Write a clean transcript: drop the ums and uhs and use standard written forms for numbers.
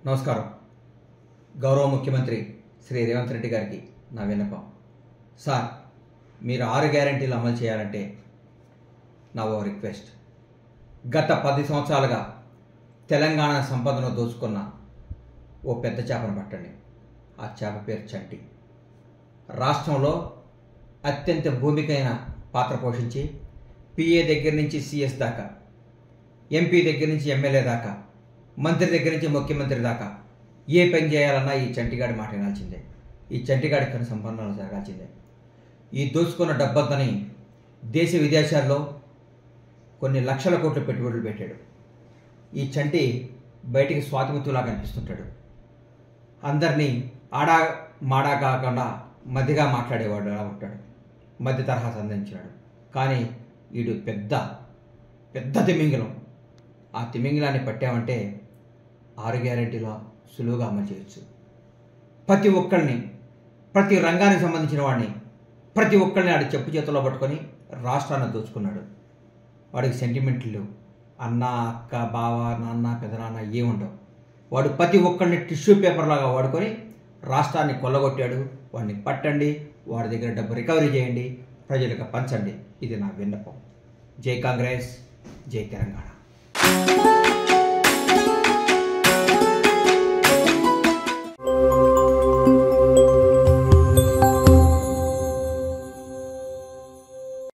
నమస్కారం. గౌరవ ముఖ్యమంత్రి శ్రీ రేవంత్ రెడ్డి గారికి నా విన్నపం. సార్, మీరు 6 గ్యారెంటీలు అమలు చేయాలంటే నా ఓ రిక్వెస్ట్. గత 10 సంవత్సరాలుగా తెలంగాణ సంపదను దోచుకున్న ఓ పెద్ద చేపను పట్టండి. ఆ చేప పేరు చంటి. రాష్ట్రంలో అత్యంత భూమికైన పాత్ర పోషించి పిఏ దగ్గర నుంచి సిఎస్ దాకా, ఎంపీ దగ్గర నుంచి ఎమ్మెల్యే దాకా, మంత్రి దగ్గర నుంచి ముఖ్యమంత్రి దాకా ఏ పని చేయాలన్నా ఈ చంటిగాడి మాట వినాల్సిందే. ఈ చంటిగాడి కొన్ని సంపన్నాలు జరగాల్సిందే. ఈ దోచుకున్న డబ్బంతని దేశ విదేశాల్లో కొన్ని లక్షల కోట్ల పెట్టుబడులు పెట్టాడు. ఈ చంటి బయటికి స్వాతిముత్తులా కనిపిస్తుంటాడు. అందరినీ ఆడా మాడా కాకుండా మధ్యగా మాట్లాడేవాడు అలా ఉంటాడు. మధ్య తరహా సంధించాడు. కానీ వీడు పెద్ద తిమింగలం. ఆ తిమింగలాన్ని పట్టామంటే 6 గ్యారెంటీలో సులువుగా అమలు చేయొచ్చు. ప్రతి ఒక్కరిని, ప్రతి రంగానికి సంబంధించిన వాడిని, ప్రతి ఒక్కరిని ఆడి చెప్పు చేతుల్లో పట్టుకొని రాష్ట్రాన్ని దోచుకున్నాడు. వాడికి సెంటిమెంట్లు అన్న, అక్క, బావ, నాన్న, పెదనాన్న ఏముండవు. వాడు ప్రతి ఒక్కరిని టిష్యూ పేపర్ లాగా వాడుకొని రాష్ట్రాన్ని కొల్లగొట్టాడు. వాడిని పట్టండి, వాడి దగ్గర డబ్బు రికవరీ చేయండి, ప్రజలకు పంచండి. ఇది నా విన్నపం. జై కాంగ్రెస్, జై తెలంగాణ.